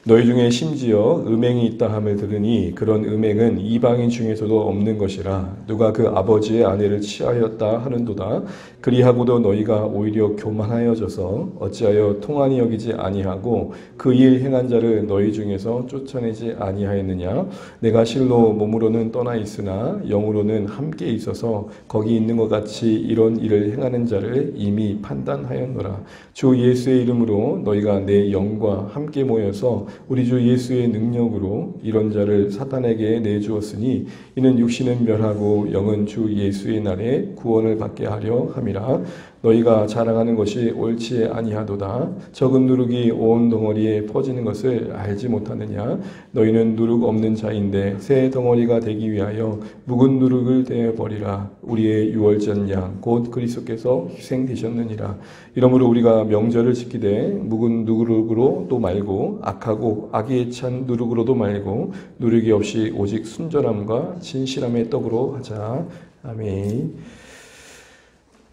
너희 중에 심지어 음행이 있다 함을 들으니 그런 음행은 이방인 중에서도 없는 것이라. 누가 그 아버지의 아내를 취하였다 하는도다. 그리하고도 너희가 오히려 교만하여져서 어찌하여 통한이 여기지 아니하고 그 일 행한 자를 너희 중에서 쫓아내지 아니하였느냐. 내가 실로 몸으로는 떠나 있으나 영으로는 함께 있어서 거기 있는 것 같이 이런 일을 행하는 자를 이미 판단하였노라. 주 예수의 이름으로 너희가 내 영과 함께 모여서 우리 주 예수의 능력으로 이런 자를 사탄에게 내주었으니 이는 육신은 멸하고 영은 주 예수의 날에 구원을 받게 하려 함이라. 너희가 자랑하는 것이 옳지 아니하도다. 적은 누룩이 온 덩어리에 퍼지는 것을 알지 못하느냐. 너희는 누룩 없는 자인데 새 덩어리가 되기 위하여 묵은 누룩을 떼어버리라. 우리의 유월절 양 곧 그리스도께서 희생되셨느니라. 이러므로 우리가 명절을 지키되 묵은 누룩으로도 말고 악하고 악에 찬 누룩으로도 말고 누룩이 없이 오직 순전함과 진실함의 떡으로 하자. 아멘.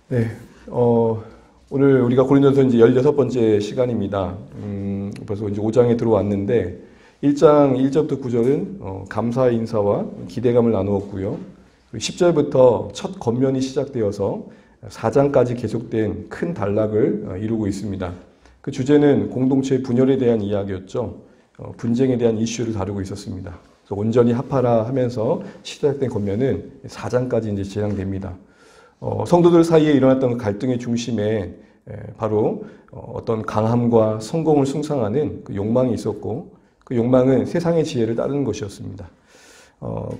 네. 오늘 우리가 고린도서 이제 16번째 시간입니다. 벌써 이제 5장에 들어왔는데 1장 1절부터 9절은 감사 인사와 기대감을 나누었고요. 10절부터 첫 권면이 시작되어서 4장까지 계속된 큰 단락을 이루고 있습니다. 그 주제는 공동체의 분열에 대한 이야기였죠. 분쟁에 대한 이슈를 다루고 있었습니다. 그래서 온전히 합하라 하면서 시작된 권면은 4장까지 이제 진행됩니다. 성도들 사이에 일어났던 갈등의 중심에 바로 어떤 강함과 성공을 숭상하는 그 욕망이 있었고 그 욕망은 세상의 지혜를 따르는 것이었습니다.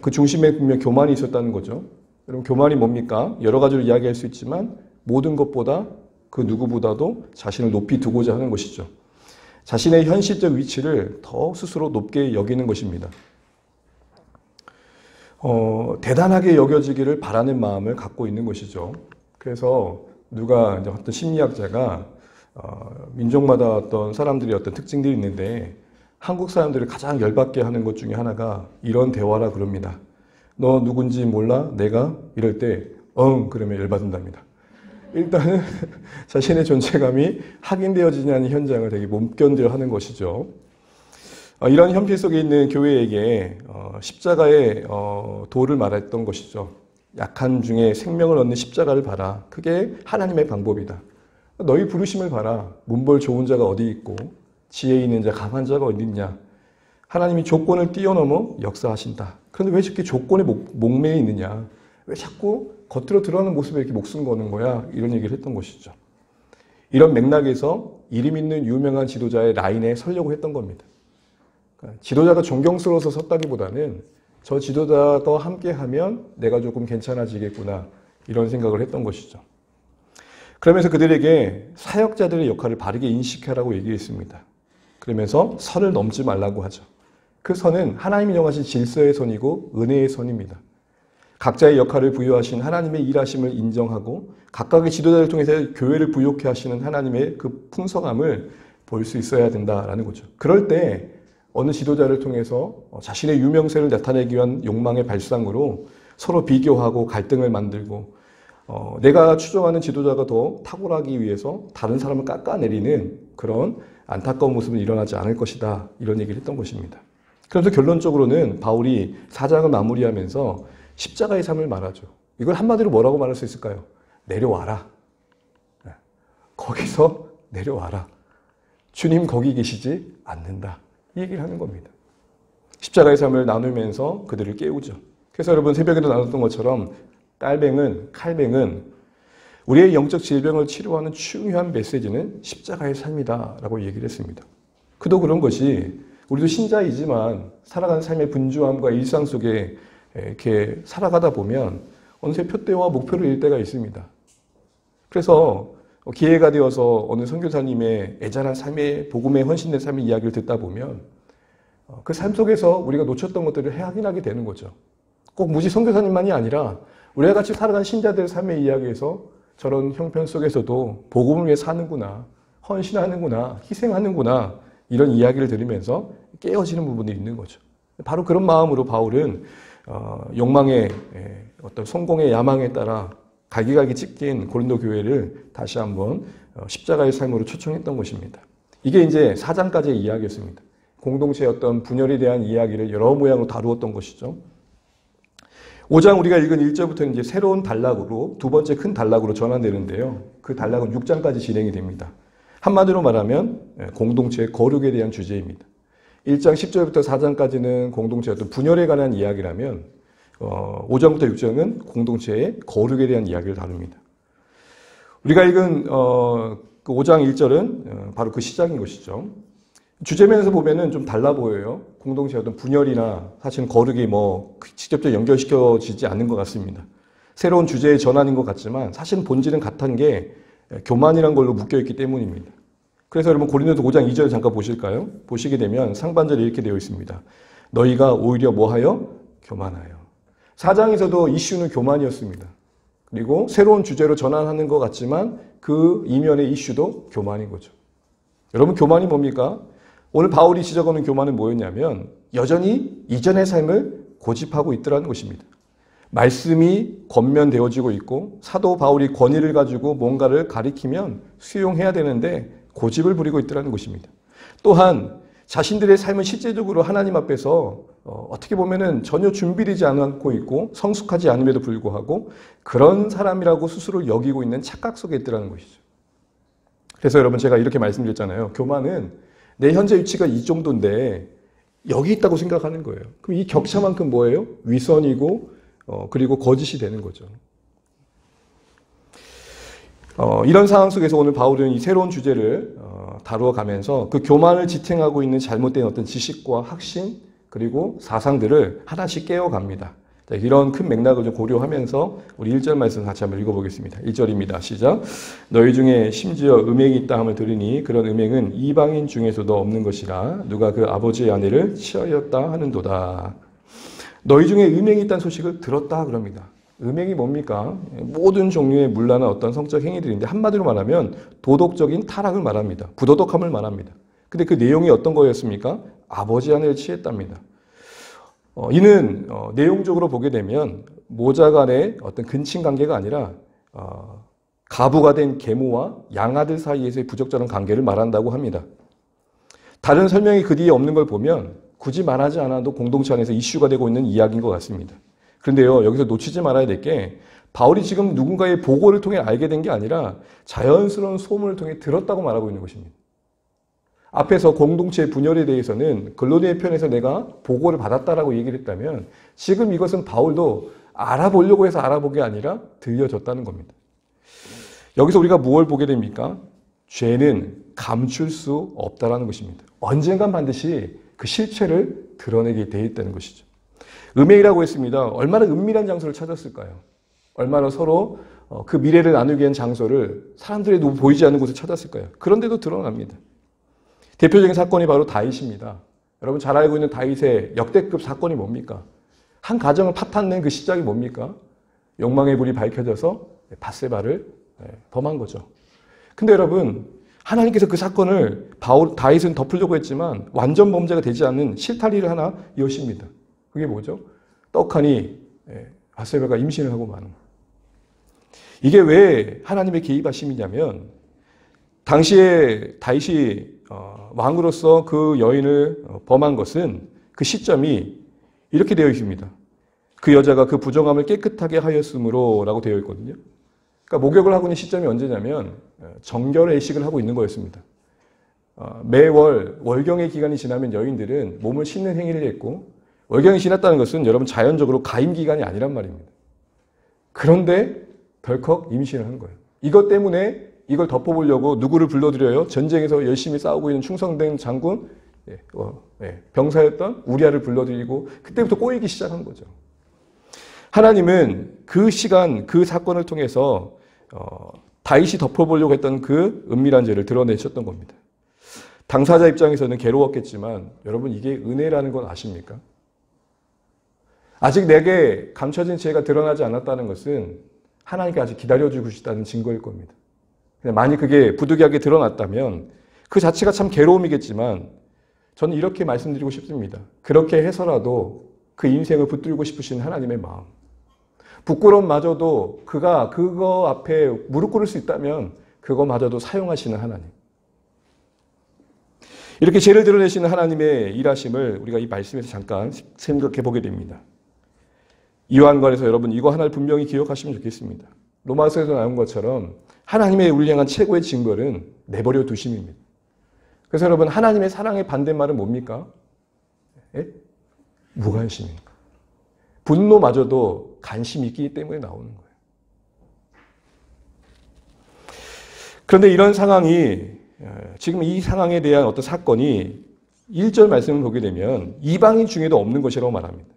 그 중심에 분명 교만이 있었다는 거죠. 여러분 교만이 뭡니까? 여러 가지로 이야기할 수 있지만 모든 것보다 그 누구보다도 자신을 높이 두고자 하는 것이죠. 자신의 현실적 위치를 더 스스로 높게 여기는 것입니다. 대단하게 여겨지기를 바라는 마음을 갖고 있는 것이죠. 그래서 누가 이제 어떤 심리학자가 민족마다 어떤 사람들이 어떤 특징들이 있는데 한국 사람들을 가장 열받게 하는 것 중에 하나가 이런 대화라 그럽니다. 너 누군지 몰라? 내가? 이럴 때 그러면 열받는답니다. 일단은 자신의 존재감이 확인되어지냐는 현장을 되게 못 견뎌하는 것이죠. 이런 현실 속에 있는 교회에게 십자가의 도를 말했던 것이죠. 약한 중에 생명을 얻는 십자가를 봐라. 그게 하나님의 방법이다. 너희 부르심을 봐라. 문벌 좋은 자가 어디 있고 지혜 있는 자, 강한 자가 어디 있냐. 하나님이 조건을 뛰어넘어 역사하신다. 그런데 왜 저렇게 조건에 목매여 있느냐. 왜 자꾸 겉으로 드러나는 모습에 이렇게 목숨 거는 거야. 이런 얘기를 했던 것이죠. 이런 맥락에서 이름 있는 유명한 지도자의 라인에 서려고 했던 겁니다. 지도자가 존경스러워서 섰다기보다는 저 지도자와 함께하면 내가 조금 괜찮아지겠구나 이런 생각을 했던 것이죠. 그러면서 그들에게 사역자들의 역할을 바르게 인식하라고 얘기했습니다. 그러면서 선을 넘지 말라고 하죠. 그 선은 하나님이 정하신 질서의 선이고 은혜의 선입니다. 각자의 역할을 부여하신 하나님의 일하심을 인정하고 각각의 지도자를 통해서 교회를 부욕해 하시는 하나님의 그 풍성함을 볼 수 있어야 된다라는 거죠. 그럴 때 어느 지도자를 통해서 자신의 유명세를 나타내기 위한 욕망의 발상으로 서로 비교하고 갈등을 만들고 내가 추종하는 지도자가 더 탁월하기 위해서 다른 사람을 깎아내리는 그런 안타까운 모습은 일어나지 않을 것이다. 이런 얘기를 했던 것입니다. 그래서 결론적으로는 바울이 4장을 마무리하면서 십자가의 삶을 말하죠. 이걸 한마디로 뭐라고 말할 수 있을까요? 내려와라. 거기서 내려와라. 주님 거기 계시지 않는다. 이 얘기를 하는 겁니다. 십자가의 삶을 나누면서 그들을 깨우죠. 그래서 여러분 새벽에도 나눴던 것처럼 칼뱅은 우리의 영적 질병을 치료하는 중요한 메시지는 십자가의 삶이다 라고 얘기를 했습니다. 그도 그런 것이 우리도 신자이지만 살아가는 삶의 분주함과 일상 속에 이렇게 살아가다 보면 어느새 표대와 목표를 잃을 때가 있습니다. 그래서 기회가 되어서 어느 선교사님의 애절한 삶의 복음에 헌신된 삶의 이야기를 듣다 보면 그 삶 속에서 우리가 놓쳤던 것들을 확인하게 되는 거죠. 꼭 무지 선교사님만이 아니라 우리가 같이 살아간 신자들의 삶의 이야기에서 저런 형편 속에서도 복음을 위해 사는구나, 헌신하는구나, 희생하는구나 이런 이야기를 들으면서 깨어지는 부분이 있는 거죠. 바로 그런 마음으로 바울은 욕망의 어떤 성공의 야망에 따라 갈기갈기 찢긴 고린도 교회를 다시 한번 십자가의 삶으로 초청했던 것입니다. 이게 이제 4장까지의 이야기였습니다. 공동체의 어떤 분열에 대한 이야기를 여러 모양으로 다루었던 것이죠. 5장 우리가 읽은 1절부터는 이제 새로운 단락으로 두 번째 큰 단락으로 전환되는데요. 그 단락은 6장까지 진행이 됩니다. 한마디로 말하면 공동체의 거룩에 대한 주제입니다. 1장 10절부터 4장까지는 공동체의 어떤 분열에 관한 이야기라면 5장부터 6장은 공동체의 거룩에 대한 이야기를 다룹니다. 우리가 읽은 그 5장 1절은 바로 그 시작인 것이죠. 주제면에서 보면은 좀 달라 보여요. 공동체의 어떤 분열이나 사실은 거룩이 직접적으로 연결시켜지지 않는 것 같습니다. 새로운 주제의 전환인 것 같지만 사실은 본질은 같은 게 교만이란 걸로 묶여있기 때문입니다. 그래서 여러분 고린도서 5장 2절 잠깐 보실까요? 보시게 되면 상반절에 이렇게 되어 있습니다. 너희가 오히려 뭐하여? 교만하여. 4장에서도 이슈는 교만이었습니다. 그리고 새로운 주제로 전환하는 것 같지만 그 이면의 이슈도 교만인 거죠. 여러분 교만이 뭡니까? 오늘 바울이 지적하는 교만은 뭐였냐면 여전히 이전의 삶을 고집하고 있더라는 것입니다. 말씀이 권면되어지고 있고 사도 바울이 권위를 가지고 뭔가를 가리키면 수용해야 되는데 고집을 부리고 있더라는 것입니다. 또한 자신들의 삶은 실제적으로 하나님 앞에서 어떻게 보면은 전혀 준비되지 않고 있고 성숙하지 않음에도 불구하고 그런 사람이라고 스스로 여기고 있는 착각 속에 있더라는 것이죠. 그래서 여러분 제가 이렇게 말씀드렸잖아요. 교만은 내 현재 위치가 이 정도인데 여기 있다고 생각하는 거예요. 그럼 이 격차만큼 뭐예요? 위선이고 그리고 거짓이 되는 거죠. 이런 상황 속에서 오늘 바울은 이 새로운 주제를 다루어 가면서 그 교만을 지탱하고 있는 잘못된 어떤 지식과 확신 그리고 사상들을 하나씩 깨어갑니다. 자, 이런 큰 맥락을 좀 고려하면서 우리 1절 말씀 같이 한번 읽어보겠습니다. 1절입니다. 시작. 너희 중에 심지어 음행이 있다 함을 들으니 그런 음행은 이방인 중에서도 없는 것이라 누가 그 아버지의 아내를 취하였다 하는도다. 너희 중에 음행이 있다는 소식을 들었다 그럽니다. 음행이 뭡니까? 모든 종류의 문란한 어떤 성적 행위들인데 한마디로 말하면 도덕적인 타락을 말합니다. 부도덕함을 말합니다. 근데 그 내용이 어떤 거였습니까? 아버지 아내를 취했답니다. 이는 내용적으로 보게 되면 모자 간의 어떤 근친 관계가 아니라 가부가 된 계모와 양아들 사이에서의 부적절한 관계를 말한다고 합니다. 다른 설명이 그 뒤에 없는 걸 보면 굳이 말하지 않아도 공동체 안에서 이슈가 되고 있는 이야기인 것 같습니다. 그런데요, 여기서 놓치지 말아야 될 게 바울이 지금 누군가의 보고를 통해 알게 된 게 아니라 자연스러운 소문을 통해 들었다고 말하고 있는 것입니다. 앞에서 공동체의 분열에 대해서는 글로디의 편에서 내가 보고를 받았다라고 얘기를 했다면 지금 이것은 바울도 알아보려고 해서 알아본 게 아니라 들려졌다는 겁니다. 여기서 우리가 무엇을 보게 됩니까? 죄는 감출 수 없다라는 것입니다. 언젠간 반드시 그 실체를 드러내게 돼 있다는 것이죠. 음행이라고 했습니다. 얼마나 은밀한 장소를 찾았을까요? 얼마나 서로 그 미래를 나누기 위한 장소를 사람들이 보이지 않는 곳을 찾았을까요? 그런데도 드러납니다. 대표적인 사건이 바로 다윗입니다. 여러분 잘 알고 있는 다윗의 역대급 사건이 뭡니까? 한 가정을 파탄낸 그 시작이 뭡니까? 욕망의 불이 밝혀져서 바세바를 범한 거죠. 근데 여러분 하나님께서 그 사건을 다윗은 덮으려고 했지만 완전 범죄가 되지 않는 실타리를 하나 여십니다. 그게 뭐죠? 떡하니 바세바가 임신을 하고 마는 거예요. 이게 왜 하나님의 개입하심이냐면 당시에 다윗이 왕으로서 그 여인을 범한 것은 그 시점이 이렇게 되어 있습니다. 그 여자가 그 부정함을 깨끗하게 하였으므로 라고 되어 있거든요. 그러니까 목욕을 하고 있는 시점이 언제냐면 정결의식을 하고 있는 거였습니다. 매월 월경의 기간이 지나면 여인들은 몸을 씻는 행위를 했고 월경이 지났다는 것은 여러분 자연적으로 가임 기간이 아니란 말입니다. 그런데 덜컥 임신을 한 거예요. 이것 때문에 이걸 덮어보려고 누구를 불러들여요? 전쟁에서 열심히 싸우고 있는 충성된 장군, 병사였던 우리아를 불러들이고 그때부터 꼬이기 시작한 거죠. 하나님은 그 시간, 그 사건을 통해서 다윗이 덮어보려고 했던 그 은밀한 죄를 드러내셨던 겁니다. 당사자 입장에서는 괴로웠겠지만 여러분 이게 은혜라는 건 아십니까? 아직 내게 감춰진 죄가 드러나지 않았다는 것은 하나님께 아직 기다려주고 싶다는 증거일 겁니다. 만약 그게 부득이하게 드러났다면 그 자체가 참 괴로움이겠지만 저는 이렇게 말씀드리고 싶습니다. 그렇게 해서라도 그 인생을 붙들고 싶으신 하나님의 마음. 부끄러움마저도 그가 그거 앞에 무릎 꿇을 수 있다면 그거마저도 사용하시는 하나님. 이렇게 죄를 드러내시는 하나님의 일하심을 우리가 이 말씀에서 잠깐 생각해 보게 됩니다. 이와 관해서 여러분 이거 하나를 분명히 기억하시면 좋겠습니다. 로마서에서 나온 것처럼 하나님의 우리를 향한 최고의 징벌은 내버려 두심입니다. 그래서 여러분 하나님의 사랑의 반대말은 뭡니까? 예? 무관심입니다. 분노마저도 관심이 있기 때문에 나오는 거예요. 그런데 이런 상황이 지금 이 상황에 대한 어떤 사건이 1절 말씀을 보게 되면 이방인 중에도 없는 것이라고 말합니다.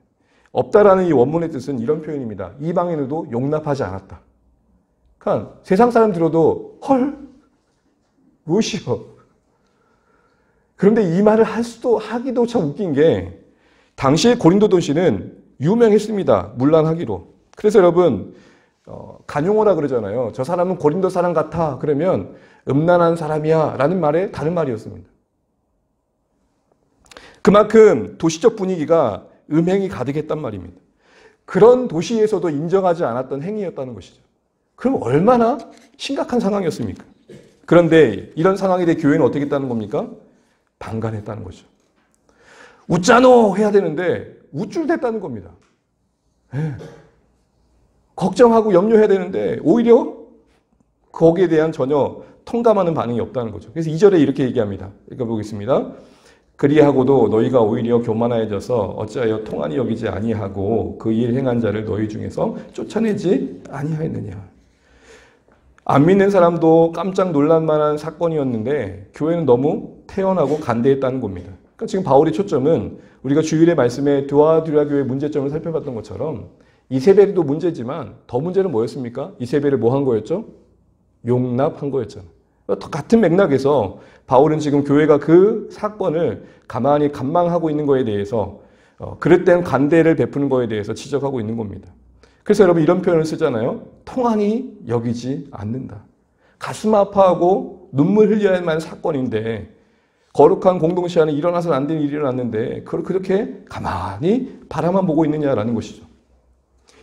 없다라는 이 원문의 뜻은 이런 표현입니다. 이방인으로도 용납하지 않았다. 그러니까 세상 사람 들어도 헐? 무엇이요? 그런데 이 말을 하기도 참 웃긴 게 당시의 고린도 도시는 유명했습니다. 문란하기로. 그래서 여러분 간용어라 그러잖아요. 저 사람은 고린도 사람 같아. 그러면 음란한 사람이야 라는 말에 다른 말이었습니다. 그만큼 도시적 분위기가 음행이 가득했단 말입니다. 그런 도시에서도 인정하지 않았던 행위였다는 것이죠. 그럼 얼마나 심각한 상황이었습니까? 그런데 이런 상황에 대해 교회는 어떻게 했다는 겁니까? 방관했다는 거죠. 웃자노 해야 되는데 우쭐댔다는 겁니다. 네. 걱정하고 염려해야 되는데 오히려 거기에 대한 전혀 통감하는 반응이 없다는 거죠. 그래서 2절에 이렇게 얘기합니다. 읽어보겠습니다. 그리하고도 너희가 오히려 교만하여져서 어찌하여 통한이 여기지 아니하고 그 일 행한 자를 너희 중에서 쫓아내지 아니하였느냐. 안 믿는 사람도 깜짝 놀랄 만한 사건이었는데 교회는 너무 태연하고 간대했다는 겁니다. 그러니까 지금 바울의 초점은 우리가 주일의 말씀에 드와두라 교회의 문제점을 살펴봤던 것처럼 이세벨도 문제지만 더 문제는 뭐였습니까? 이세벨을 뭐 한 거였죠? 용납한 거였잖아요. 같은 맥락에서 바울은 지금 교회가 그 사건을 가만히 감망하고 있는 거에 대해서 그릇된 간대를 베푸는 거에 대해서 지적하고 있는 겁니다. 그래서 여러분 이런 표현을 쓰잖아요. 통한이 여기지 않는다. 가슴 아파하고 눈물 흘려야 할 사건인데 거룩한 공동체 안에 일어나서는 안 되는 일이 일어났는데 그걸 그렇게 가만히 바라만 보고 있느냐라는 것이죠.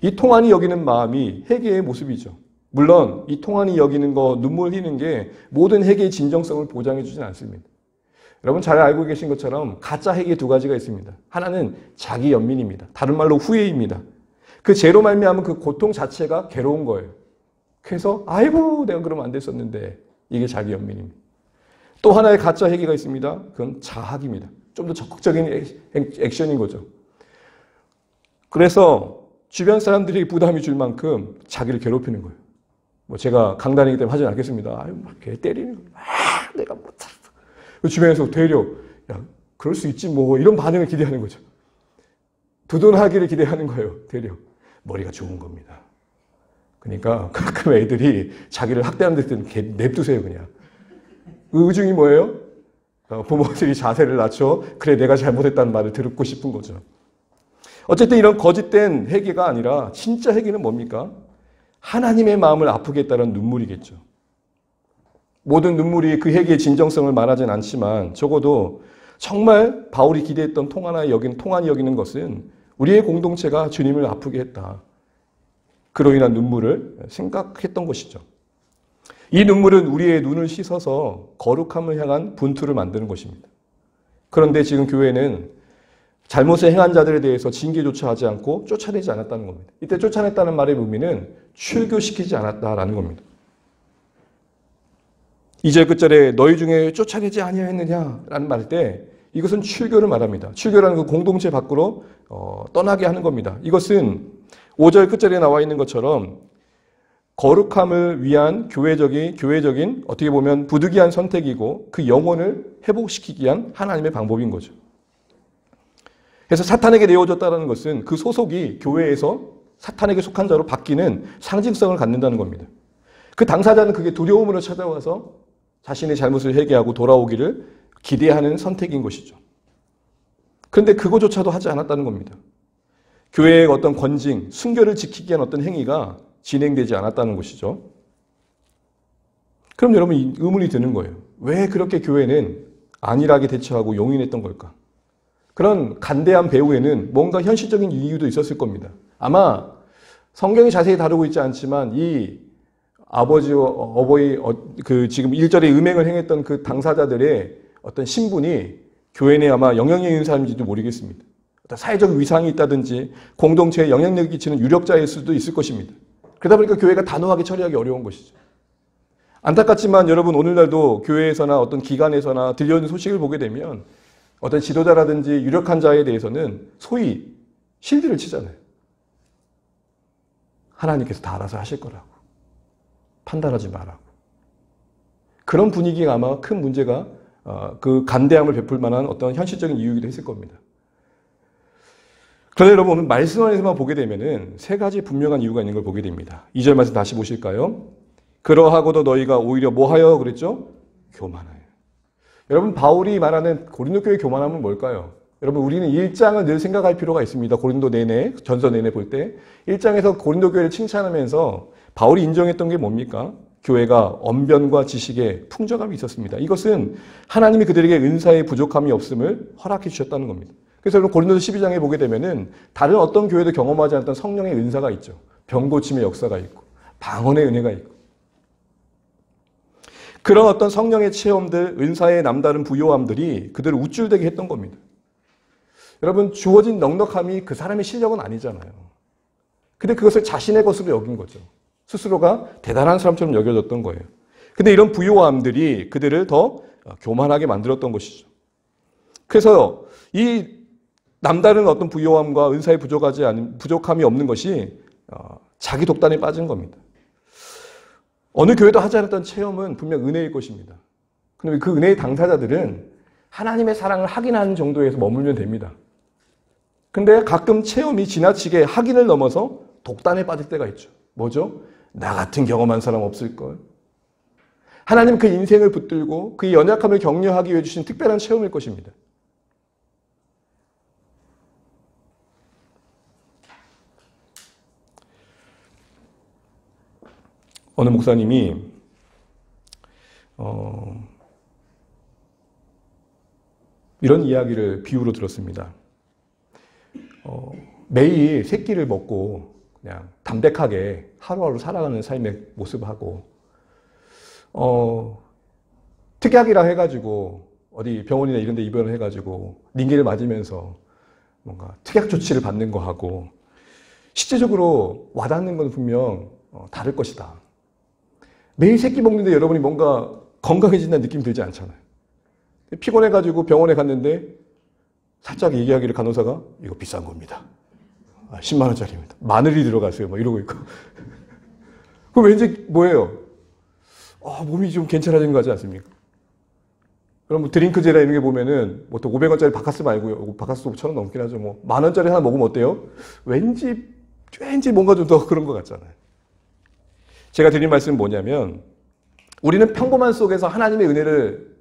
이 통한이 여기는 마음이 회개의 모습이죠. 물론 이 통한이 여기는 거, 눈물 흘리는 게 모든 회개의 진정성을 보장해 주진 않습니다. 여러분 잘 알고 계신 것처럼 가짜 회개 두 가지가 있습니다. 하나는 자기 연민입니다. 다른 말로 후회입니다. 그 죄로 말미암은 그 고통 자체가 괴로운 거예요. 그래서 아이고 내가 그러면 안 됐었는데 이게 자기 연민입니다. 또 하나의 가짜 회개가 있습니다. 그건 자학입니다. 좀 더 적극적인 액션인 거죠. 그래서 주변 사람들이 부담이 줄 만큼 자기를 괴롭히는 거예요. 뭐 제가 강단이기 때문에 하지 않겠습니다. 아유, 막 걔 때리는 거예요. 내가 못 살았어. 주변에서 되려, 야, 그럴 수 있지 뭐 이런 반응을 기대하는 거죠. 두둔하기를 기대하는 거예요. 되려. 머리가 좋은 겁니다. 그러니까 가끔 애들이 자기를 학대하는 데는 냅두세요 그냥. 의중이 뭐예요? 부모들이 자세를 낮춰 그래 내가 잘못했다는 말을 듣고 싶은 거죠. 어쨌든 이런 거짓된 회개가 아니라 진짜 회개는 뭡니까? 하나님의 마음을 아프게 했다는 눈물이겠죠. 모든 눈물이 그 회개의 진정성을 말하진 않지만 적어도 정말 바울이 기대했던 통한이 여기는 것은 우리의 공동체가 주님을 아프게 했다. 그로 인한 눈물을 생각했던 것이죠. 이 눈물은 우리의 눈을 씻어서 거룩함을 향한 분투를 만드는 것입니다. 그런데 지금 교회는 잘못을 행한 자들에 대해서 징계조차 하지 않고 쫓아내지 않았다는 겁니다. 이때 쫓아냈다는 말의 의미는 출교시키지 않았다라는 겁니다. 2절 끝절에 너희 중에 쫓아내지 아니하였느냐라는 말 때 이것은 출교를 말합니다. 출교라는 그 공동체 밖으로 떠나게 하는 겁니다. 이것은 5절 끝절에 나와 있는 것처럼 거룩함을 위한 교회적인 어떻게 보면 부득이한 선택이고 그 영혼을 회복시키기 위한 하나님의 방법인 거죠. 그래서 사탄에게 내어줬다는 것은 그 소속이 교회에서 사탄에게 속한 자로 바뀌는 상징성을 갖는다는 겁니다. 그 당사자는 그게 두려움으로 찾아와서 자신의 잘못을 회개하고 돌아오기를 기대하는 선택인 것이죠. 그런데 그거조차도 하지 않았다는 겁니다. 교회의 어떤 권징, 순결을 지키기 위한 어떤 행위가 진행되지 않았다는 것이죠. 그럼 여러분 의문이 드는 거예요. 왜 그렇게 교회는 안일하게 대처하고 용인했던 걸까? 그런 간대한 배후에는 뭔가 현실적인 이유도 있었을 겁니다. 아마 성경이 자세히 다루고 있지 않지만 이 아버지와 어버이 지금 1절에 음행을 행했던 그 당사자들의 어떤 신분이 교회 내에 아마 영향력 있는 사람인지도 모르겠습니다. 어떤 사회적 위상이 있다든지 공동체에 영향력을 끼치는 유력자일 수도 있을 것입니다. 그러다 보니까 교회가 단호하게 처리하기 어려운 것이죠. 안타깝지만 여러분 오늘날도 교회에서나 어떤 기관에서나 들려오는 소식을 보게 되면 어떤 지도자라든지 유력한 자에 대해서는 소위 실드를 치잖아요. 하나님께서 다 알아서 하실 거라고. 판단하지 말라고. 그런 분위기가 아마 큰 문제가 그 간대함을 베풀 만한 어떤 현실적인 이유이기도 했을 겁니다. 그런데 여러분 오늘 말씀 안에서만 보게 되면은 세 가지 분명한 이유가 있는 걸 보게 됩니다. 2절 말씀 다시 보실까요? 그러하고도 너희가 오히려 뭐하여 그랬죠? 교만하여. 여러분 바울이 말하는 고린도 교회의 교만함은 뭘까요? 여러분 우리는 1장을 늘 생각할 필요가 있습니다. 고린도 내내, 전서 내내 볼 때 1장에서 고린도 교회를 칭찬하면서 바울이 인정했던 게 뭡니까? 교회가 언변과 지식에 풍족함이 있었습니다. 이것은 하나님이 그들에게 은사의 부족함이 없음을 허락해 주셨다는 겁니다. 그래서 여러분 고린도서 12장에 보게 되면은 다른 어떤 교회도 경험하지 않았던 성령의 은사가 있죠. 병 고침의 역사가 있고 방언의 은혜가 있고 그런 어떤 성령의 체험들, 은사의 남다른 부요함들이 그들을 우쭐대게 했던 겁니다. 여러분 주어진 넉넉함이 그 사람의 실력은 아니잖아요. 근데 그것을 자신의 것으로 여긴 거죠. 스스로가 대단한 사람처럼 여겨졌던 거예요. 근데 이런 부요함들이 그들을 더 교만하게 만들었던 것이죠. 그래서 이 남다른 어떤 부요함과 은사에 부족함이 없는 것이 자기 독단에 빠진 겁니다. 어느 교회도 하지 않았던 체험은 분명 은혜일 것입니다. 그런데 그 은혜의 당사자들은 하나님의 사랑을 확인하는 정도에서 머물면 됩니다. 근데 가끔 체험이 지나치게 확인을 넘어서 독단에 빠질 때가 있죠. 뭐죠? 나 같은 경험한 사람 없을걸. 하나님 그 인생을 붙들고 그 연약함을 격려하기 위해 주신 특별한 체험일 것입니다. 어느 목사님이 이런 이야기를 비유로 들었습니다. 매일 세 끼를 먹고 그냥 담백하게 하루하루 살아가는 삶의 모습하고 특약이라 해가지고 어디 병원이나 이런 데 입원을 해가지고 링기를 맞으면서 뭔가 특약 조치를 받는 거하고 실제적으로 와닿는 건 분명 다를 것이다. 매일 세 끼 먹는데 여러분이 뭔가 건강해진다는 느낌이 들지 않잖아요. 피곤해가지고 병원에 갔는데 살짝 얘기하기를 간호사가 이거 비싼 겁니다. 10만 원짜리입니다. 마늘이 들어갔어요. 막 이러고 있고. 그럼 왠지 뭐예요? 몸이 좀 괜찮아지는 거 같지 않습니까? 그럼 뭐 드링크제라 이런 게 보면은 보통 500원짜리 바카스 말고요. 바카스 5,000원 넘긴 하죠. 뭐 10,000원짜리 하나 먹으면 어때요? 왠지 뭔가 좀 더 그런 것 같잖아요. 제가 드린 말씀은 뭐냐면 우리는 평범한 속에서 하나님의 은혜를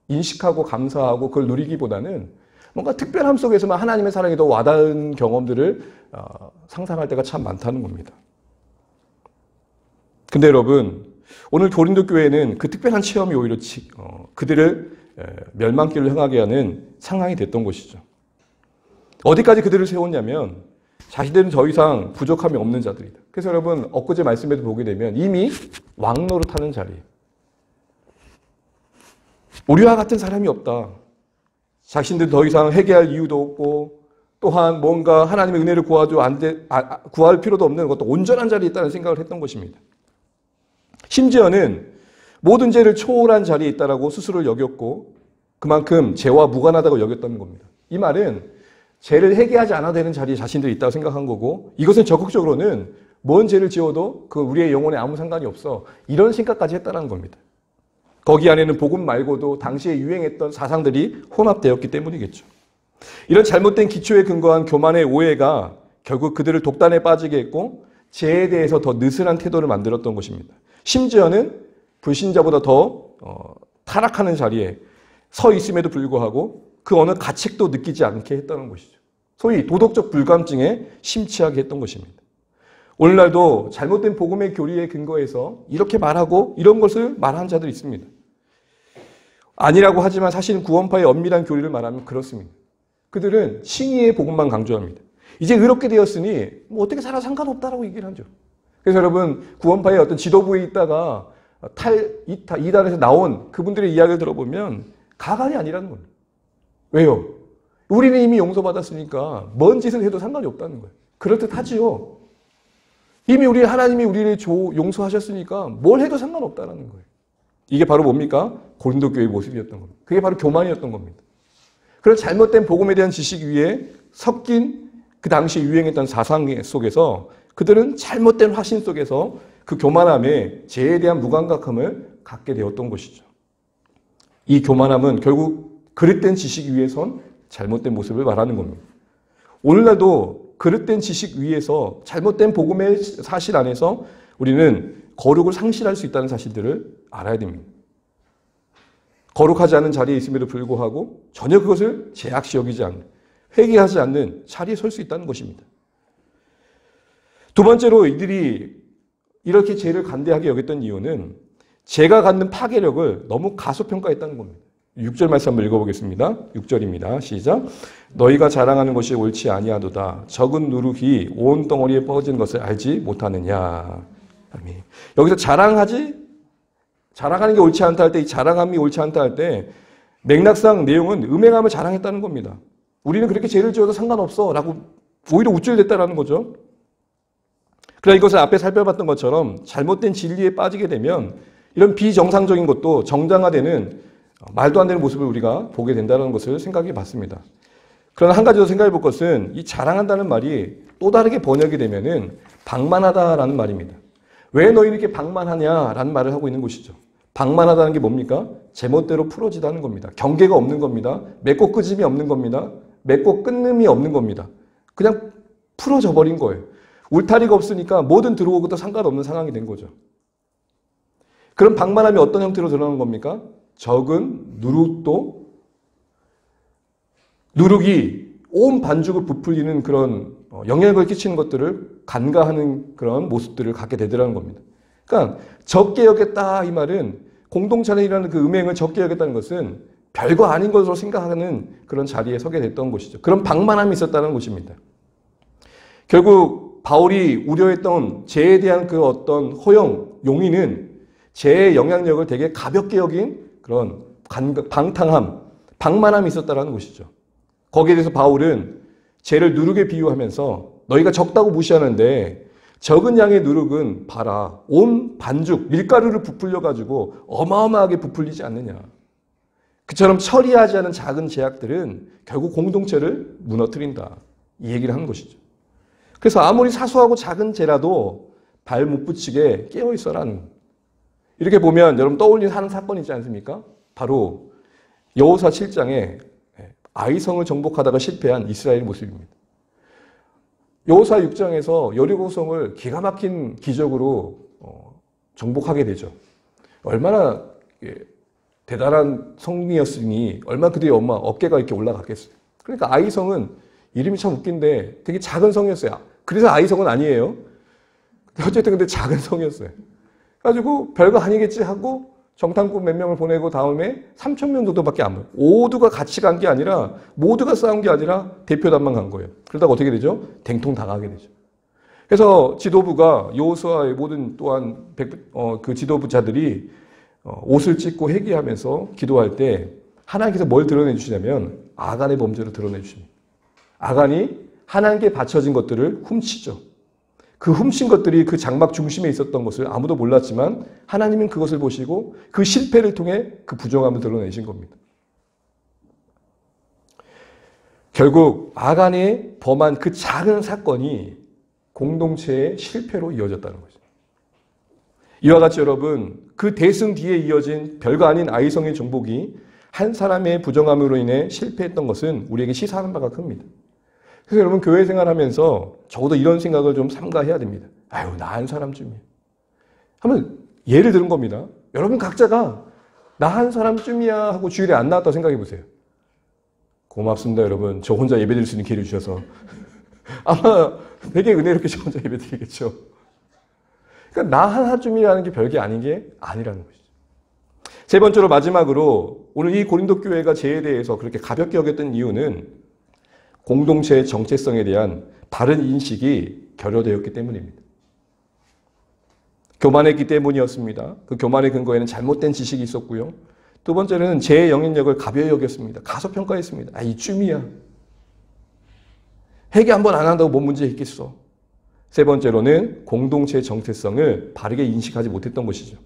인식하고 감사하고 그걸 누리기보다는 뭔가 특별함 속에서만 하나님의 사랑이 더 와닿은 경험들을 상상할 때가 참 많다는 겁니다. 근데 여러분 오늘 고린도 교회는 그 특별한 체험이 오히려 그들을 멸망길로 향하게 하는 상황이 됐던 것이죠. 어디까지 그들을 세웠냐면 자신들은 더 이상 부족함이 없는 자들이다. 그래서 여러분 엊그제 말씀에도 보게 되면 이미 왕노릇하는 자리에 우리와 같은 사람이 없다. 자신들 더 이상 회개할 이유도 없고 또한 뭔가 하나님의 은혜를 구할 필요도 없는 것도 온전한 자리에 있다는 생각을 했던 것입니다. 심지어는 모든 죄를 초월한 자리에 있다라고 스스로를 여겼고 그만큼 죄와 무관하다고 여겼다는 겁니다. 이 말은 죄를 회개하지 않아도 되는 자리에 자신들이 있다고 생각한 거고 이것은 적극적으로는 뭔 죄를 지어도 그 우리의 영혼에 아무 상관이 없어 이런 생각까지 했다는 겁니다. 거기 안에는 복음 말고도 당시에 유행했던 사상들이 혼합되었기 때문이겠죠. 이런 잘못된 기초에 근거한 교만의 오해가 결국 그들을 독단에 빠지게 했고 죄에 대해서 더 느슨한 태도를 만들었던 것입니다. 심지어는 불신자보다 더 타락하는 자리에 서 있음에도 불구하고 그 어느 가책도 느끼지 않게 했다는 것이죠. 소위 도덕적 불감증에 심취하게 했던 것입니다. 오늘날도 잘못된 복음의 교리에 근거해서 이렇게 말하고 이런 것을 말하는 자들이 있습니다. 아니라고 하지만 사실은 구원파의 엄밀한 교리를 말하면 그렇습니다. 그들은 칭의의 복음만 강조합니다. 이제 의롭게 되었으니 뭐 어떻게 살아도 상관없다라고 얘기를 하죠. 그래서 여러분 구원파의 어떤 지도부에 있다가 이단에서 나온 그분들의 이야기를 들어보면 가관이 아니라는 겁니다. 왜요? 우리는 이미 용서받았으니까 뭔 짓을 해도 상관이 없다는 거예요. 그럴듯하지요. 이미 하나님이 우리를 용서하셨으니까 뭘 해도 상관없다는 거예요. 이게 바로 뭡니까? 고린도 교회의 모습이었던 겁니다. 그게 바로 교만이었던 겁니다. 그런 잘못된 복음에 대한 지식 위에 섞인 그 당시 유행했던 사상 속에서 그들은 잘못된 화신 속에서 그 교만함에 죄에 대한 무감각함을 갖게 되었던 것이죠. 이 교만함은 결국 그릇된 지식 위에 선 잘못된 모습을 말하는 겁니다. 오늘날도 그릇된 지식 위에서 잘못된 복음의 사실 안에서 우리는 거룩을 상실할 수 있다는 사실들을 알아야 됩니다. 거룩하지 않은 자리에 있음에도 불구하고 전혀 그것을 제약시 여기지 않는, 회개하지 않는 자리에 설 수 있다는 것입니다. 두 번째로 이들이 이렇게 죄를 간대하게 여겼던 이유는 죄가 갖는 파괴력을 너무 가소평가했다는 겁니다. 6절 말씀 한번 읽어보겠습니다. 6절입니다. 시작. 너희가 자랑하는 것이 옳지 아니하도다. 적은 누룩이 온 덩어리에 퍼진 것을 알지 못하느냐. 아멘. 여기서 자랑하는 게 옳지 않다 할 때, 이 자랑함이 옳지 않다 할 때 맥락상 내용은 음행함을 자랑했다는 겁니다. 우리는 그렇게 죄를 지어도 상관없어 라고 오히려 우쭐댔다라는 거죠. 그러나 이것을 앞에 살펴봤던 것처럼 잘못된 진리에 빠지게 되면 이런 비정상적인 것도 정당화되는 말도 안 되는 모습을 우리가 보게 된다는 것을 생각해 봤습니다. 그러나 한 가지 더 생각해 볼 것은 이 자랑한다는 말이 또 다르게 번역이 되면은 방만하다라는 말입니다. 왜 너희 이렇게 방만하냐라는 말을 하고 있는 것이죠. 방만하다는 게 뭡니까? 제멋대로 풀어지다는 겁니다. 경계가 없는 겁니다. 맺고 끄짐이 없는 겁니다. 맺고 끊음이 없는 겁니다. 그냥 풀어져 버린 거예요. 울타리가 없으니까 뭐든 들어오고도 상관없는 상황이 된 거죠. 그런 방만함이 어떤 형태로 드러나는 겁니까? 적은 누룩이 온 반죽을 부풀리는 그런 영향을 끼치는 것들을 간과하는 그런 모습들을 갖게 되더라는 겁니다. 그러니까 적게 여겼다 이 말은 공동체 안에 일어나는 그 음행을 적게 여겼다는 것은 별거 아닌 것으로 생각하는 그런 자리에 서게 됐던 것이죠. 그런 방만함이 있었다는 것입니다. 결국 바울이 우려했던 죄에 대한 그 어떤 허영, 용의는 죄의 영향력을 되게 가볍게 여긴 그런 방탕함, 방만함이 있었다는 것이죠. 거기에 대해서 바울은 죄를 누룩에 비유하면서 너희가 적다고 무시하는데 적은 양의 누룩은 봐라. 온 반죽, 밀가루를 부풀려가지고 어마어마하게 부풀리지 않느냐. 그처럼 처리하지 않은 작은 죄악들은 결국 공동체를 무너뜨린다. 이 얘기를 하는 것이죠. 그래서 아무리 사소하고 작은 죄라도 발 못 붙이게 깨어있어라는, 이렇게 보면 여러분 떠올리는 한 사건이 있지 않습니까? 바로 여호수아 7장에 아이성을 정복하다가 실패한 이스라엘의 모습입니다. 여호수아 6장에서 여리고성을 기가 막힌 기적으로 정복하게 되죠. 얼마나 대단한 성이었으니 얼마나 그들의 어깨가 이렇게 올라갔겠어요. 그러니까 아이성은 이름이 참 웃긴데 되게 작은 성이었어요. 그래서 아이성은 아니에요. 어쨌든 근데 작은 성이었어요. 그래가지고 별거 아니겠지 하고 정탐꾼 몇 명을 보내고 다음에 3,000명 정도밖에 안 모여요. 모두가 같이 간 게 아니라, 모두가 싸운 게 아니라 대표단만 간 거예요. 그러다가 어떻게 되죠? 댕통 당하게 되죠. 그래서 지도부가 여호수아의 모든 또한 그 지도부자들이 옷을 찢고 회개하면서 기도할 때 하나님께서 뭘 드러내 주시냐면 아간의 범죄를 드러내 주십니다. 아간이 하나님께 바쳐진 것들을 훔치죠. 그 훔친 것들이 그 장막 중심에 있었던 것을 아무도 몰랐지만 하나님은 그것을 보시고 그 실패를 통해 그 부정함을 드러내신 겁니다. 결국 아간이 범한 그 작은 사건이 공동체의 실패로 이어졌다는 거죠. 이와 같이 여러분, 그 대승 뒤에 이어진 별거 아닌 아이성의 정복이 한 사람의 부정함으로 인해 실패했던 것은 우리에게 시사하는 바가 큽니다. 그래서 여러분 교회 생활하면서 적어도 이런 생각을 좀 삼가해야 됩니다. 아유, 나 한 사람쯤이야. 한번 예를 들은 겁니다. 여러분 각자가 나 한 사람쯤이야 하고 주일에 안 나왔다고 생각해 보세요. 고맙습니다, 여러분. 저 혼자 예배드릴 수 있는 기회를 주셔서. 아마 되게 은혜롭게 저 혼자 예배드리겠죠. 그러니까 나 하나쯤이라는 게 별게 아닌 게 아니라는 것이죠. 세 번째로 마지막으로 오늘 이 고린도 교회가 죄에 대해서 그렇게 가볍게 여겼던 이유는 공동체의 정체성에 대한 바른 인식이 결여되었기 때문입니다. 교만했기 때문이었습니다. 그 교만의 근거에는 잘못된 지식이 있었고요. 두 번째로는 제 영향력을 가벼이 여겼습니다. 가소평가했습니다. 아, 이쯤이야. 회개 한번 안 한다고 뭔 문제 있겠어. 세 번째로는 공동체의 정체성을 바르게 인식하지 못했던 것이죠.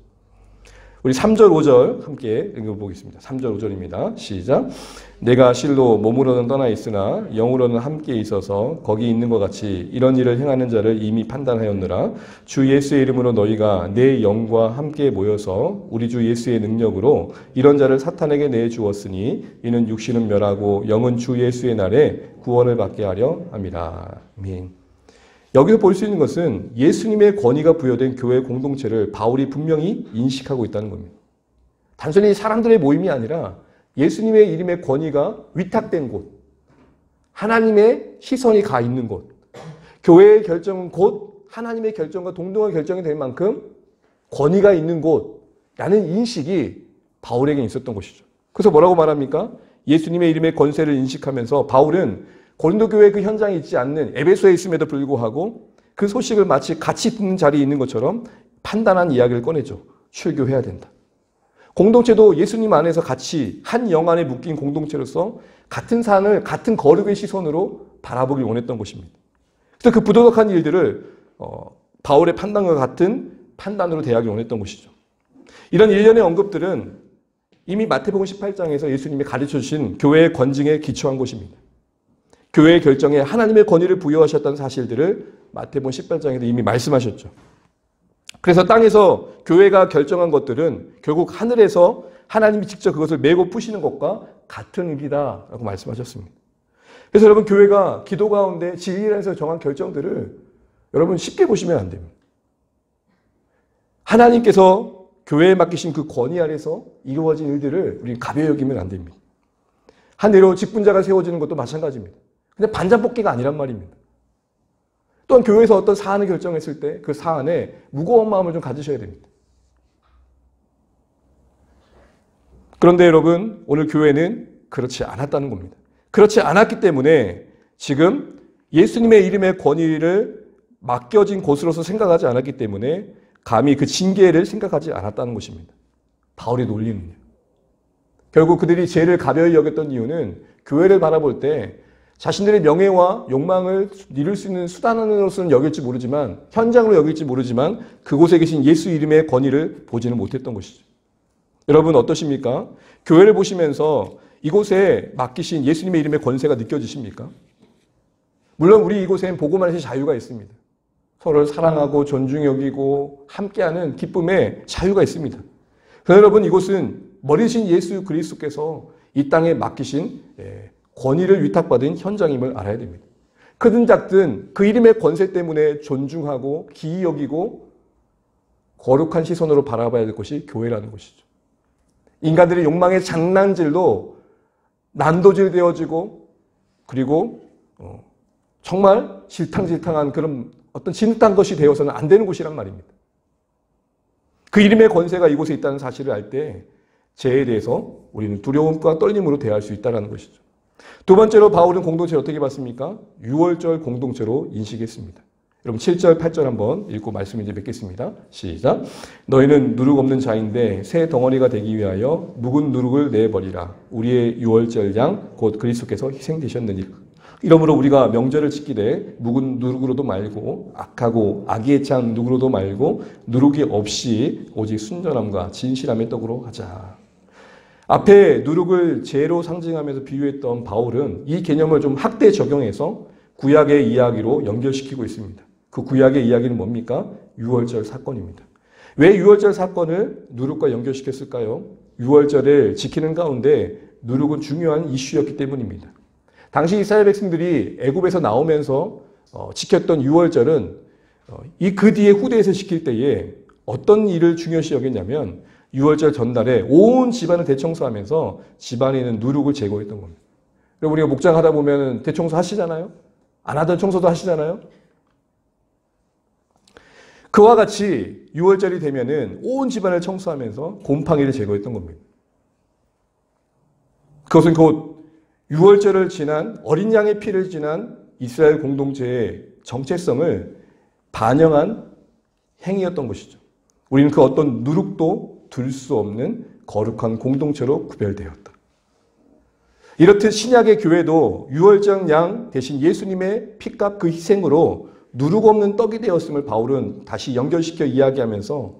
우리 3절, 5절 함께 읽어보겠습니다. 3절, 5절입니다. 시작. 내가 실로 몸으로는 떠나 있으나 영으로는 함께 있어서 거기 있는 것 같이 이런 일을 행하는 자를 이미 판단하였느라. 주 예수의 이름으로 너희가 내 영과 함께 모여서 우리 주 예수의 능력으로 이런 자를 사탄에게 내주었으니 이는 육신은 멸하고 영은 주 예수의 날에 구원을 받게 하려 함이라. 아멘. 여기서 볼 수 있는 것은 예수님의 권위가 부여된 교회 공동체를 바울이 분명히 인식하고 있다는 겁니다. 단순히 사람들의 모임이 아니라 예수님의 이름의 권위가 위탁된 곳, 하나님의 시선이 가 있는 곳, 교회의 결정은 곧 하나님의 결정과 동등한 결정이 될 만큼 권위가 있는 곳이라는 인식이 바울에게 있었던 것이죠. 그래서 뭐라고 말합니까? 예수님의 이름의 권세를 인식하면서 바울은 고린도 교회 그 현장에 있지 않는 에베소에 있음에도 불구하고 그 소식을 마치 같이 듣는 자리에 있는 것처럼 판단한 이야기를 꺼내죠. 출교해야 된다. 공동체도 예수님 안에서 같이 한 영 안에 묶인 공동체로서 같은 산을 같은 거룩의 시선으로 바라보길 원했던 것입니다. 그래서 그 부도덕한 일들을 바울의 판단과 같은 판단으로 대하길 원했던 것이죠. 이런 일련의 언급들은 이미 마태복음 18장에서 예수님이 가르쳐 주신 교회의 권징에 기초한 것입니다. 교회의 결정에 하나님의 권위를 부여하셨다는 사실들을 마태복음 18장에도 이미 말씀하셨죠. 그래서 땅에서 교회가 결정한 것들은 결국 하늘에서 하나님이 직접 그것을 메고 푸시는 것과 같은 일이다라고 말씀하셨습니다. 그래서 여러분 교회가 기도 가운데 진리에서 정한 결정들을 여러분 쉽게 보시면 안 됩니다. 하나님께서 교회에 맡기신 그 권위 아래서 이루어진 일들을 우리 가벼이 여기면 안 됩니다. 하늘로 직분자가 세워지는 것도 마찬가지입니다. 근데 반찬뽑기가 아니란 말입니다. 또한 교회에서 어떤 사안을 결정했을 때 그 사안에 무거운 마음을 좀 가지셔야 됩니다. 그런데 여러분 오늘 교회는 그렇지 않았다는 겁니다. 그렇지 않았기 때문에 지금 예수님의 이름의 권위를 맡겨진 곳으로서 생각하지 않았기 때문에 감히 그 징계를 생각하지 않았다는 것입니다. 바울의 논리는요. 결국 그들이 죄를 가벼이 여겼던 이유는 교회를 바라볼 때 자신들의 명예와 욕망을 이룰 수 있는 수단으로서는 여길지 모르지만 현장으로 여길지 모르지만 그곳에 계신 예수 이름의 권위를 보지는 못했던 것이죠. 여러분 어떠십니까? 교회를 보시면서 이곳에 맡기신 예수님의 이름의 권세가 느껴지십니까? 물론 우리 이곳엔 복음안에서 자유가 있습니다. 서로를 사랑하고 존중 여기고 함께하는 기쁨의 자유가 있습니다. 그러나 여러분 이곳은 머리신 예수 그리스도께서 이 땅에 맡기신 권위를 위탁받은 현장임을 알아야 됩니다. 크든 작든 그 이름의 권세 때문에 존중하고 기이 여기고 거룩한 시선으로 바라봐야 될 것이 교회라는 것이죠. 인간들의 욕망의 장난질로 난도질 되어지고 그리고 정말 질탕질탕한 그런 어떤 진흙단 것이 되어서는 안 되는 곳이란 말입니다. 그 이름의 권세가 이곳에 있다는 사실을 알 때 죄에 대해서 우리는 두려움과 떨림으로 대할 수 있다는 것이죠. 두 번째로 바울은 공동체를 어떻게 봤습니까? 유월절 공동체로 인식했습니다. 여러분 7절, 8절 한번 읽고 말씀 이제 맺겠습니다. 시작. 너희는 누룩 없는 자인데 새 덩어리가 되기 위하여 묵은 누룩을 내버리라. 우리의 유월절 양 곧 그리스도께서 희생되셨느니라. 이러므로 우리가 명절을 지키되 묵은 누룩으로도 말고 악하고 악의찬 누룩으로도 말고 누룩이 없이 오직 순전함과 진실함의 떡으로 하자. 앞에 누룩을 죄로 상징하면서 비유했던 바울은 이 개념을 좀 학대 적용해서 구약의 이야기로 연결시키고 있습니다. 그 구약의 이야기는 뭡니까? 유월절 사건입니다. 왜 유월절 사건을 누룩과 연결시켰을까요? 유월절을 지키는 가운데 누룩은 중요한 이슈였기 때문입니다. 당시 이스라엘 백성들이 애굽에서 나오면서 지켰던 유월절은 그 뒤에 후대에서 지킬 때에 어떤 일을 중요시 여겼냐면 유월절 전날에 온 집안을 대청소하면서 집안에 있는 누룩을 제거했던 겁니다. 우리가 목장하다 보면 대청소 하시잖아요? 안 하던 청소도 하시잖아요? 그와 같이 유월절이 되면은 온 집안을 청소하면서 곰팡이를 제거했던 겁니다. 그것은 곧 유월절을 지난 어린 양의 피를 지난 이스라엘 공동체의 정체성을 반영한 행위였던 것이죠. 우리는 그 어떤 누룩도 둘 수 없는 거룩한 공동체로 구별되었다. 이렇듯 신약의 교회도 유월절 양 대신 예수님의 피값 그 희생으로 누르고 없는 떡이 되었음을 바울은 다시 연결시켜 이야기하면서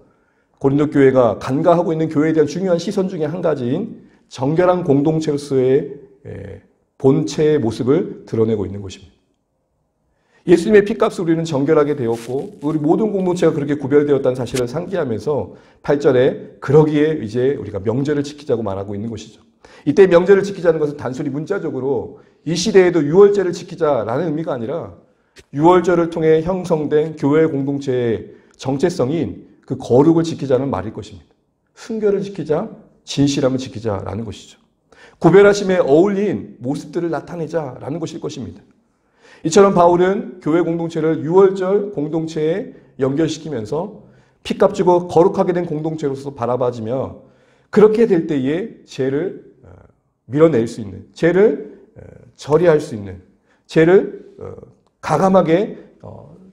고린도 교회가 간과하고 있는 교회에 대한 중요한 시선 중에 한 가지인 정결한 공동체로서의 본체의 모습을 드러내고 있는 것입니다. 예수님의 피값으로 우리는 정결하게 되었고 우리 모든 공동체가 그렇게 구별되었다는 사실을 상기하면서 8절에 그러기에 이제 우리가 명절을 지키자고 말하고 있는 것이죠. 이때 명절을 지키자는 것은 단순히 문자적으로 이 시대에도 유월절을 지키자라는 의미가 아니라 유월절을 통해 형성된 교회 공동체의 정체성인 그 거룩을 지키자는 말일 것입니다. 순결을 지키자, 진실함을 지키자라는 것이죠. 구별하심에 어울린 모습들을 나타내자라는 것일 것입니다. 이처럼 바울은 교회 공동체를 유월절 공동체에 연결시키면서 피값 주고 거룩하게 된 공동체로서 바라봐지며 그렇게 될 때에 죄를 밀어낼 수 있는, 죄를 처리할 수 있는, 죄를 가감하게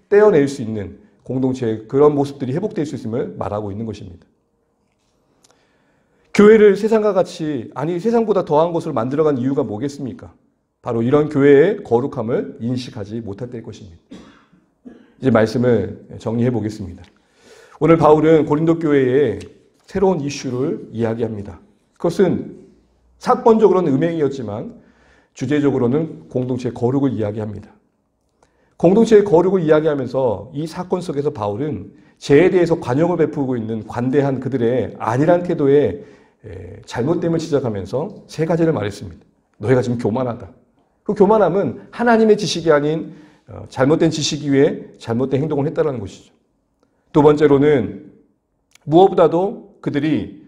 떼어낼 수 있는 공동체의 그런 모습들이 회복될 수 있음을 말하고 있는 것입니다. 교회를 세상과 같이, 아니 세상보다 더한 것으로 만들어간 이유가 뭐겠습니까? 바로 이런 교회의 거룩함을 인식하지 못할 때일 것입니다. 이제 말씀을 정리해 보겠습니다. 오늘 바울은 고린도 교회의 새로운 이슈를 이야기합니다. 그것은 사건적으로는 음행이었지만 주제적으로는 공동체의 거룩을 이야기합니다. 공동체의 거룩을 이야기하면서 이 사건 속에서 바울은 죄에 대해서 관용을 베푸고 있는 관대한 그들의 안일한 태도에 잘못됨을 지적하면서 세 가지를 말했습니다. 너희가 지금 교만하다. 그 교만함은 하나님의 지식이 아닌 잘못된 지식 위에 잘못된 행동을 했다는 것이죠. 두 번째로는 무엇보다도 그들이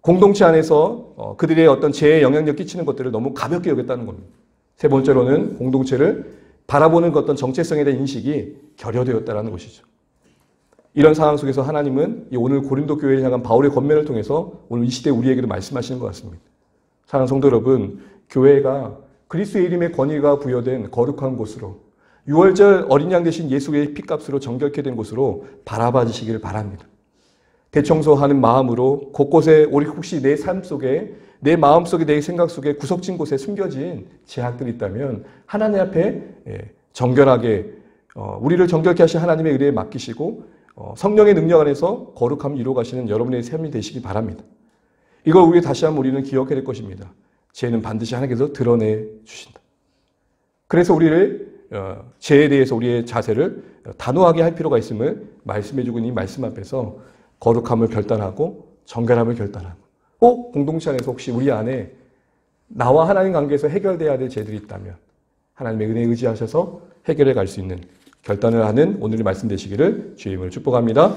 공동체 안에서 그들의 어떤 죄에 영향력 끼치는 것들을 너무 가볍게 여겼다는 겁니다. 세 번째로는 공동체를 바라보는 어떤 정체성에 대한 인식이 결여되었다는 것이죠. 이런 상황 속에서 하나님은 오늘 고린도 교회를 향한 바울의 권면을 통해서 오늘 이 시대 우리에게도 말씀하시는 것 같습니다. 사랑하는 성도 여러분, 교회가 그리스도의 이름의 권위가 부여된 거룩한 곳으로 유월절 어린 양 대신 예수의 피값으로 정결케 된 곳으로 바라봐지시기를 바랍니다. 대청소하는 마음으로 곳곳에 우리 혹시 내 삶 속에 내 마음 속에 내 생각 속에 구석진 곳에 숨겨진 제약들이 있다면 하나님 앞에 정결하게 우리를 정결케 하신 하나님의 의뢰에 맡기시고 성령의 능력 안에서 거룩함을 이루어 가시는 여러분의 삶이 되시기 바랍니다. 이걸 우리 다시 한번 우리는 기억해야 될 것입니다. 죄는 반드시 하나님께서 드러내 주신다. 그래서 우리를 죄에 대해서 우리의 자세를 단호하게 할 필요가 있음을 말씀해 주고 있는 이 말씀 앞에서 거룩함을 결단하고 정결함을 결단하고 공동체 안에서 혹시 우리 안에 나와 하나님 관계에서 해결돼야 될 죄들이 있다면 하나님의 은혜에 의지하셔서 해결해 갈 수 있는 결단을 하는 오늘의 말씀 되시기를 주의 이름으로 축복합니다.